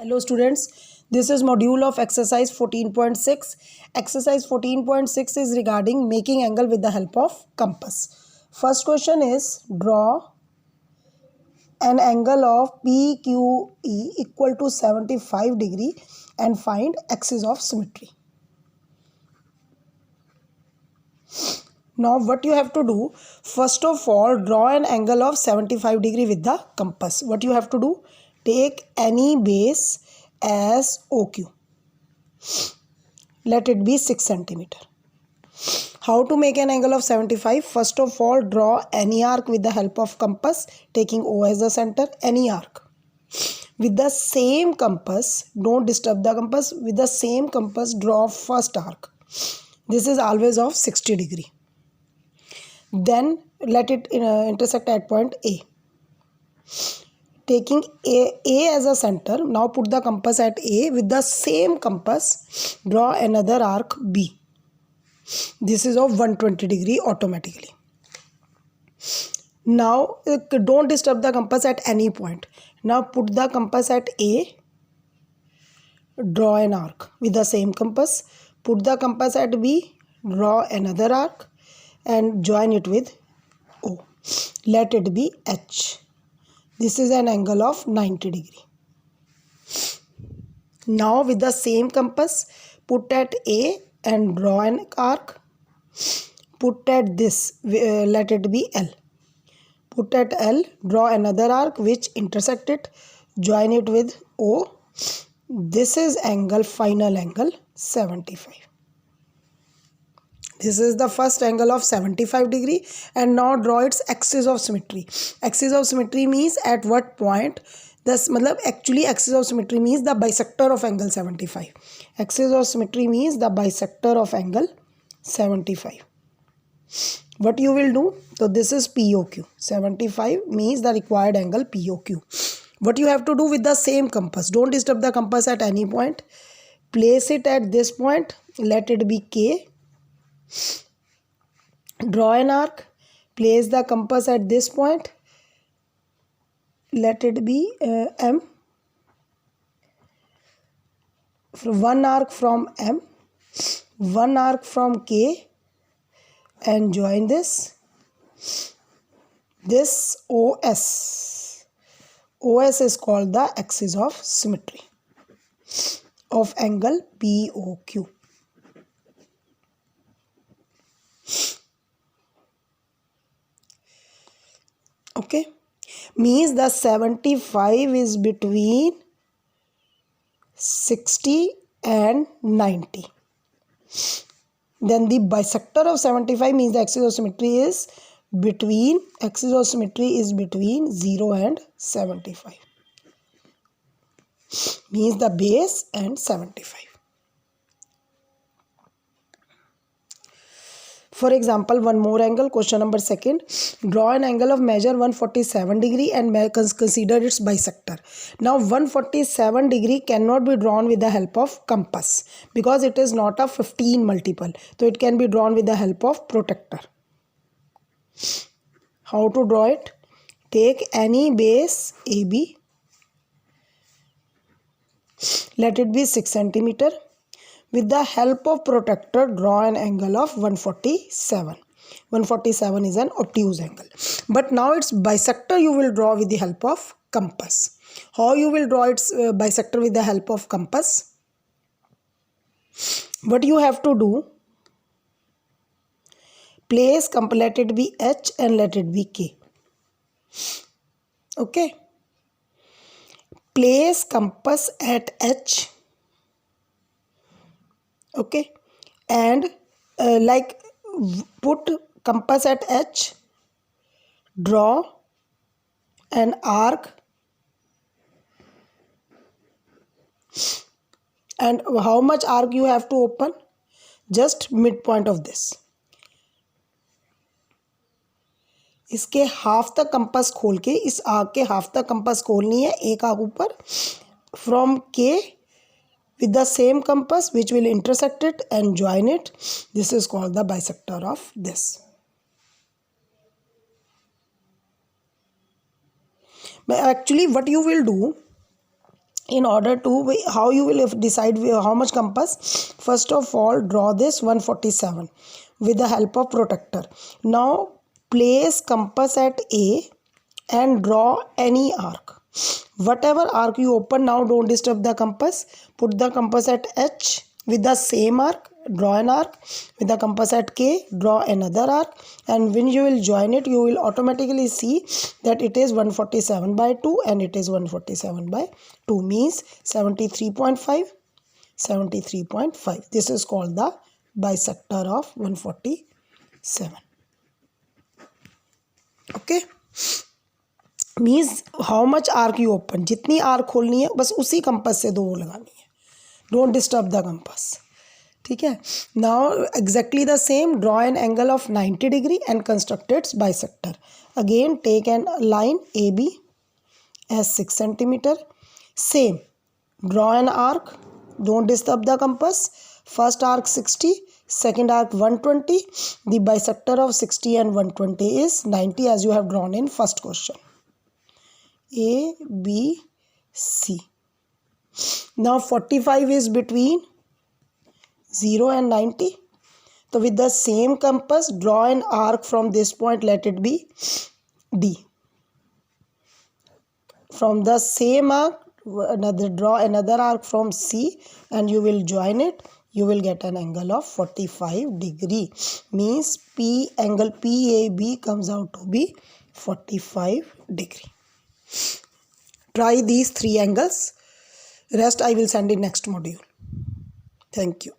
Hello students, this is module of exercise 14.6. Exercise 14.6 is regarding making angle with the help of compass. First question is draw an angle of PQE equal to 75 degree and find axis of symmetry. Now what you have to do, first of all draw an angle of 75 degree with the compass. What you have to do, take any base as OQ. Let it be 6 centimeter. How to make an angle of 75? First of all draw any arc with the help of compass, taking O as the center, any arc. With the same compass, don't disturb the compass, with the same compass draw first arc. This is always of 60 degree. Then let it intersect at point A. Taking A as a center, now put the compass at A. With the same compass, draw another arc B. This is of 120 degree automatically. Now don't disturb the compass at any point. Now put the compass at A. Draw an arc with the same compass. Put the compass at B. Draw another arc and join it with O. Let it be H. This is an angle of 90 degree. Now with the same compass, put at A and draw an arc. Put at this, let it be L. Put at L, draw another arc which intersect it, join it with O. This is angle, final angle 75. This is the first angle of 75 degree, and now draw its axis of symmetry. Axis of symmetry means at what point this actually axis of symmetry means the bisector of angle 75. Axis of symmetry means the bisector of angle 75. What you will do? So this is POQ. 75 means the required angle POQ. What you have to do with the same compass? Don't disturb the compass at any point. Place it at this point. Let it be K. Draw an arc. Place the compass at this point. Let it be M. One arc from M. One arc from K. And join this OS. OS is called the axis of symmetry of angle POQ. Okay, means the 75 is between 60 and 90. Then the bisector of 75 means the axis of symmetry is between 0 and 75. Means the base and 75. For example, one more angle, question number 2. Draw an angle of measure 147 degree and consider its bisector. Now 147 degree cannot be drawn with the help of compass because it is not a 15 multiple. So it can be drawn with the help of protractor. How to draw it? Take any base AB. Let it be 6 centimeter. With the help of protractor, draw an angle of 147. 147 is an obtuse angle. But now its bisector you will draw with the help of compass. How you will draw its bisector with the help of compass? What you have to do? Place, let it be H and let it be K. Okay. Place compass at H. Okay, and put compass at H, draw an arc, and how much arc you have to open? Just midpoint of this. इसके half तक compass खोल के इस arc के half तक compass खोलनी है, एक आर्क ऊपर from K with the same compass which will intersect it and join it. This is called the bisector of this. But actually what you will do, in order to, how you will decide how much compass? First of all, draw this 147 with the help of protractor. Now place compass at A and draw any arc. Whatever arc you open, now don't disturb the compass. Put the compass at H with the same arc, draw an arc. With the compass at K, draw another arc, and when you will join it, you will automatically see that it is 147 by 2 and it is 147 by 2, means 73.5, 73.5. This is called the bisector of 147. Okay, means how much arc you open, जितनी arc खोलनी है बस उसी compass से 2 लगानी है, don't disturb the compass. ठीक है. Now exactly the same, draw an angle of 90 degree and construct its bisector. Again take an line A B as 6 centimetre. Same, draw an arc, don't disturb the compass. First arc 60, second arc 120. The bisector of 60 and 120 is 90, as you have drawn in first question. A, B, C. Now 45 is between 0 and 90. So with the same compass, draw an arc from this point, let it be D. From the same arc, draw another arc from C and you will join it. You will get an angle of 45 degree. Means angle PAB comes out to be 45 degree. Try these 3 angles. Rest I will send in next module. Thank you.